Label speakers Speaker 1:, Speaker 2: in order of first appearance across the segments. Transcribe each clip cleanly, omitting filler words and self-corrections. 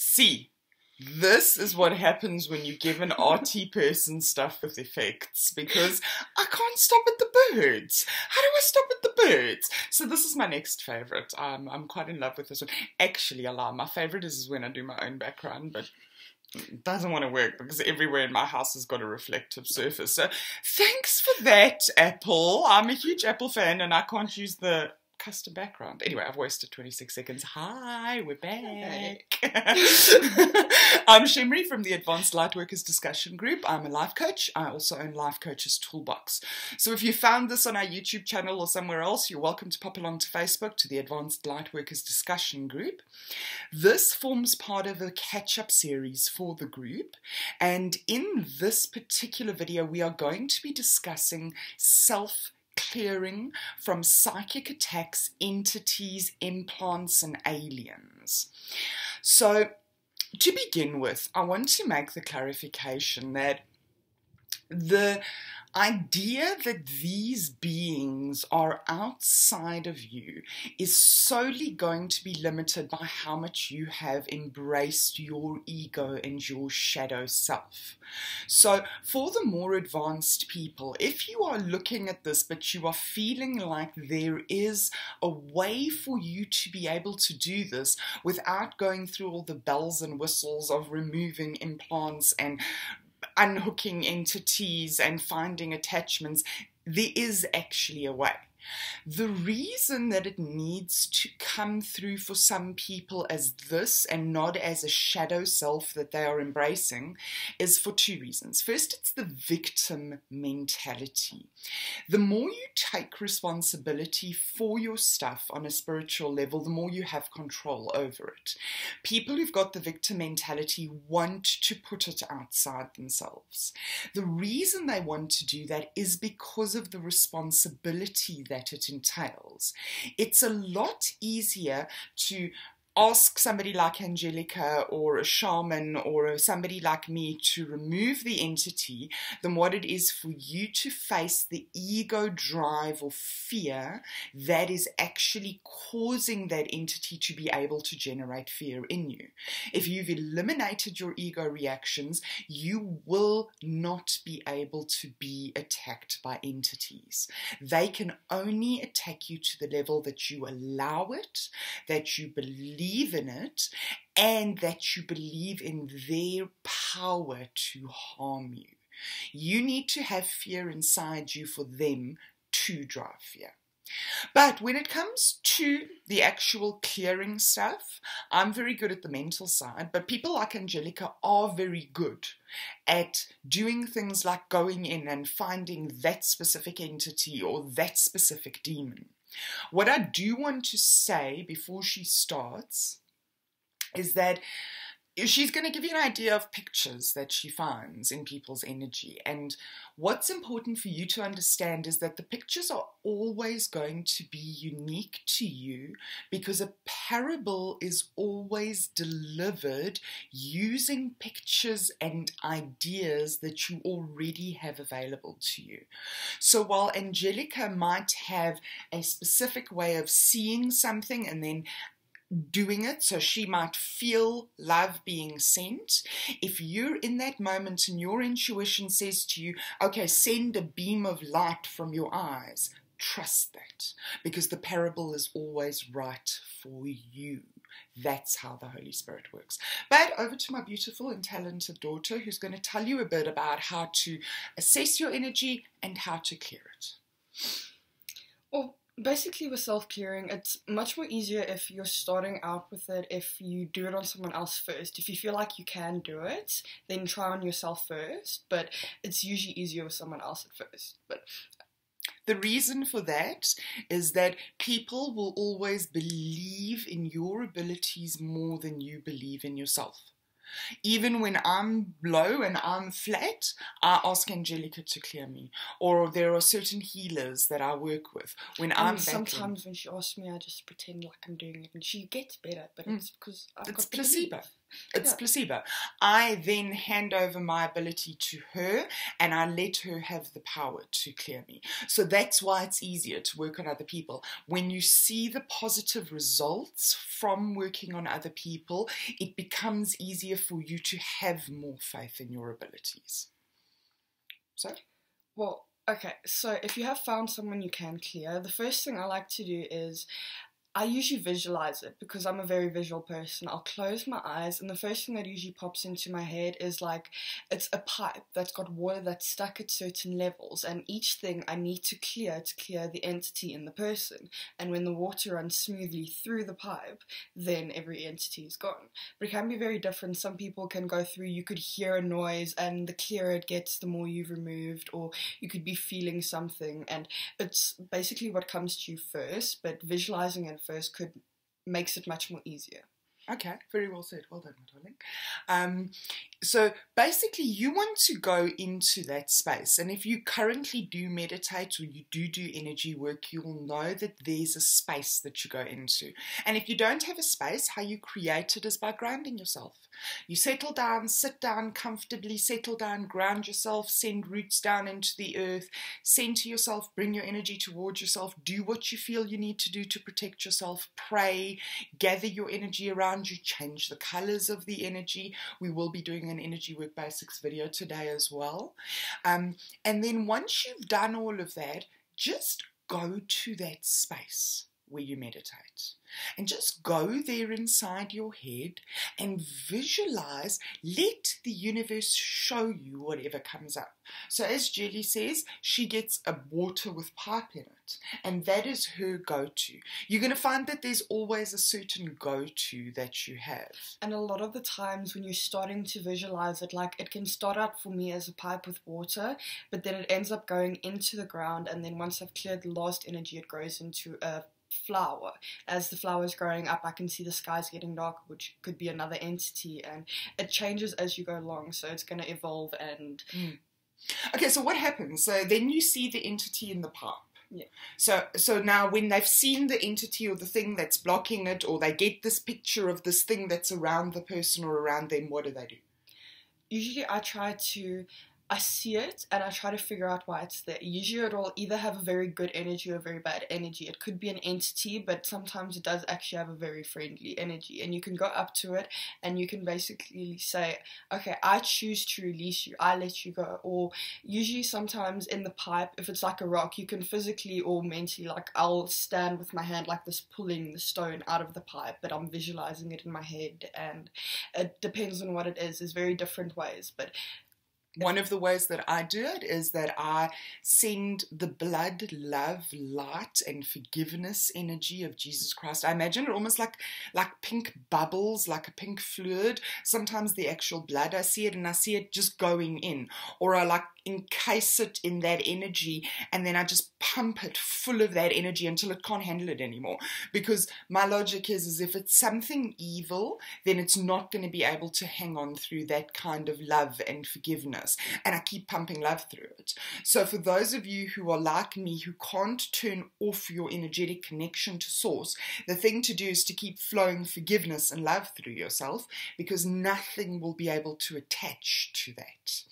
Speaker 1: See, this is what happens when you give an arty person stuff with effects, because I can't stop at the birds. How do I stop at the birds? So this is my next favourite. I'm quite in love with this one. Actually, a lie. My favourite is when I do my own background, but it doesn't want to work because everywhere in my house has got a reflective surface. So thanks for that, Apple. I'm a huge Apple fan and I can't use the custom background. Anyway, I've wasted 26 seconds. Hi, we're back. I'm Shemri from the Advanced Lightworkers Discussion Group. I'm a life coach. I also own Life Coach's Toolbox. So if you found this on our YouTube channel or somewhere else, you're welcome to pop along to Facebook to the Advanced Lightworkers Discussion Group. This forms part of a catch-up series for the group. And in this particular video, we are going to be discussing self-clearing from psychic attacks, entities, implants, and aliens. So, to begin with, I want to make the clarification that the idea that these beings are outside of you is solely going to be limited by how much you have embraced your ego and your shadow self. So for the more advanced people, if you are looking at this but you are feeling like there is a way for you to be able to do this without going through all the bells and whistles of removing implants and unhooking entities and finding attachments, there is actually a way. The reason that it needs to come through for some people as this and not as a shadow self that they are embracing is for two reasons. First, it's the victim mentality. The more you take responsibility for your stuff on a spiritual level, the more you have control over it. People who've got the victim mentality want to put it outside themselves. The reason they want to do that is because of the responsibility that it entails. It's a lot easier to ask somebody like Angelica or a shaman or somebody like me to remove the entity than what it is for you to face the ego drive or fear that is actually causing that entity to be able to generate fear in you. If you've eliminated your ego reactions, you will not be able to be attacked by entities. They can only attack you to the level that you allow it, that you believe in it, and that you believe in their power to harm you. You need to have fear inside you for them to drive fear. But when it comes to the actual clearing stuff, I'm very good at the mental side, but people like Angelica are very good at doing things like going in and finding that specific entity or that specific demon. What I do want to say before she starts is that she's going to give you an idea of pictures that she finds in people's energy. And what's important for you to understand is that the pictures are always going to be unique to you because a parable is always delivered using pictures and ideas that you already have available to you. So while Angelica might have a specific way of seeing something and then doing it, so she might feel love being sent. If you're in that moment and your intuition says to you, okay, send a beam of light from your eyes, trust that, because the parable is always right for you. That's how the Holy Spirit works. But over to my beautiful and talented daughter, who's going to tell you a bit about how to assess your energy and how to clear it.
Speaker 2: Well, basically with self-clearing, it's much more easier if you're starting out with it, if you do it on someone else first. If you feel like you can do it, then try on yourself first, but it's usually easier with someone else at first. But
Speaker 1: the reason for that is that people will always believe in your abilities more than you believe in yourself. Even when I'm low and I'm flat, I ask Angelica to clear me. Or there are certain healers that I work with. When I'm
Speaker 2: sometimes when she asks me, I just pretend like I'm doing it, and she gets better. But it's because I've got
Speaker 1: placebo. It's
Speaker 2: Yeah.
Speaker 1: placebo. I then hand over my ability to her and I let her have the power to clear me. So that's why it's easier to work on other people. When you see the positive results from working on other people, it becomes easier for you to have more faith in your abilities. So?
Speaker 2: Well, okay, so if you have found someone you can clear, the first thing I like to do is I usually visualize it because I'm a very visual person. I'll close my eyes and the first thing that usually pops into my head is like it's a pipe that's got water that's stuck at certain levels, and each thing I need to clear the entity in the person. And when the water runs smoothly through the pipe, then every entity is gone. But it can be very different. Some people can go through, you could hear a noise, and the clearer it gets, the more you've removed, or you could be feeling something, and it's basically what comes to you first, but visualizing it first makes it much more easier.
Speaker 1: Okay, very well said. Well done, my darling. So basically you want to go into that space, and if you currently do meditate or you do energy work, you'll know that there's a space that you go into. And if you don't have a space, how you create it is by grounding yourself. You settle down, sit down comfortably, settle down, ground yourself, send roots down into the earth, center yourself, bring your energy towards yourself, do what you feel you need to do to protect yourself, pray, gather your energy around you, change the colors of the energy. We will be doing an energy work basics video today as well. And then once you've done all of that, just go to that space where you meditate. And just go there inside your head and visualize, let the universe show you whatever comes up. So as Jelly says, she gets a water with pipe in it, and that is her go-to. You're going to find that there's always a certain go-to that you have.
Speaker 2: And a lot of the times when you're starting to visualize it, like it can start out for me as a pipe with water, but then it ends up going into the ground, and then once I've cleared the last energy, it grows into a flower. As the flower is growing up, I can see the skies getting darker, which could be another entity, and it changes as you go along, so it's going to evolve. And
Speaker 1: Okay, so what happens? So then you see the entity in the pipe.
Speaker 2: Yeah.
Speaker 1: So now when they've seen the entity or the thing that's blocking it, or they get this picture of this thing that's around the person or around them, what do?
Speaker 2: Usually I see it and I try to figure out why it's there. Usually it'll either have a very good energy or a very bad energy. It could be an entity, but sometimes it does actually have a very friendly energy. And you can go up to it and you can basically say, okay, I choose to release you. I let you go. Or usually sometimes in the pipe, if it's like a rock, you can physically or mentally, like I'll stand with my hand like this, pulling the stone out of the pipe, but I'm visualizing it in my head. And it depends on what it is. There's very different ways, but
Speaker 1: one of the ways that I do it is that I send the blood, love, light, and forgiveness energy of Jesus Christ. I imagine it almost like pink bubbles, like a pink fluid. Sometimes the actual blood, I see it just going in. Or I like encase it in that energy, and then I just pump it full of that energy until it can't handle it anymore. Because my logic is if it's something evil, then it's not going to be able to hang on through that kind of love and forgiveness. And I keep pumping love through it. So for those of you who are like me, who can't turn off your energetic connection to source, the thing to do is to keep flowing forgiveness and love through yourself, because nothing will be able to attach to that.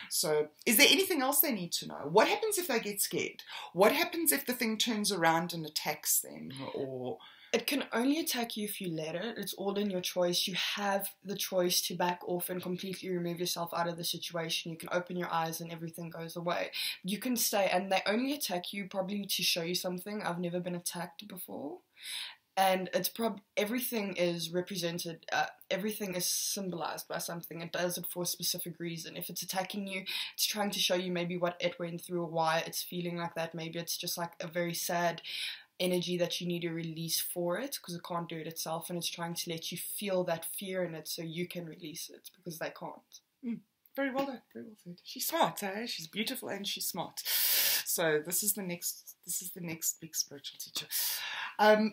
Speaker 1: So is there anything else they need to know? What happens if they get scared? What happens if the thing turns around and attacks them? Or
Speaker 2: it can only attack you if you let it. It's all in your choice. You have the choice to back off and completely remove yourself out of the situation. You can open your eyes and everything goes away. You can stay, and they only attack you probably to show you something. I've never been attacked before. And it's everything is represented, everything is symbolized by something. It does it for a specific reason. If it's attacking you, it's trying to show you maybe what it went through or why it's feeling like that. Maybe it's just like a very sad energy that you need to release for it, because it can't do it itself, and it's trying to let you feel that fear in it so you can release it, because they can't.
Speaker 1: Very well done, very well said. She's smart, eh? She's beautiful and she's smart. So this is the next This is the next big spiritual teacher.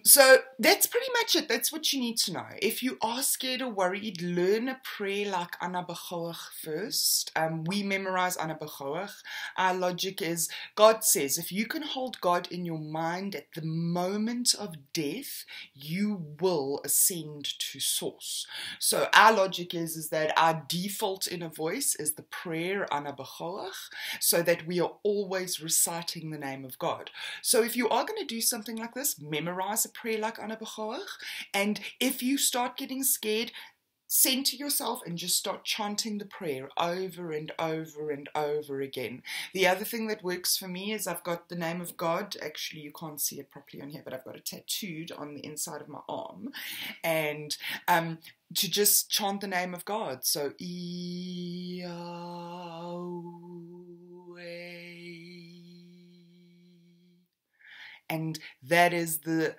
Speaker 1: So that's pretty much it. That's what you need to know. If you are scared or worried, learn a prayer like Ana B'choach first. We memorize Ana B'choach. Our logic is, God says, if you can hold God in your mind at the moment of death, you will ascend to source. So our logic is that our default inner voice is the prayer Ana B'choach, so that we are always reciting the name of God. So if you are going to do something like this, memorize a prayer like Ana B'choach, and if you start getting scared, center yourself and just start chanting the prayer over and over and over again. The other thing that works for me is I've got the name of God. Actually, you can't see it properly on here, but I've got it tattooed on the inside of my arm. And to just chant the name of God. So, and that's the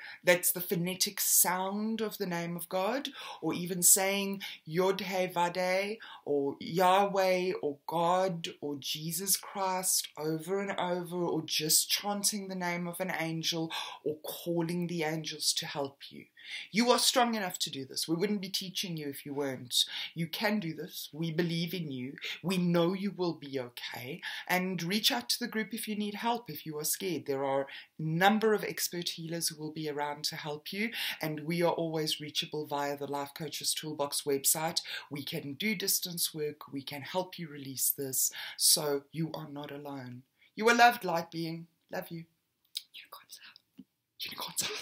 Speaker 1: phonetic sound of the name of God, or even saying Yod He Vade, or Yahweh, or God, or Jesus Christ over and over, or just chanting the name of an angel, or calling the angels to help you. You are strong enough to do this. We wouldn't be teaching you if you weren't. You can do this. We believe in you. We know you will be okay. And reach out to the group if you need help, if you are scared. There are a number of expert healers who will be around to help you, and we are always reachable via the Life Coaches Toolbox website. We can do distance work. We can help you release this, so you are not alone. You are loved, light being. Love you. Unicorns out. Unicorns out.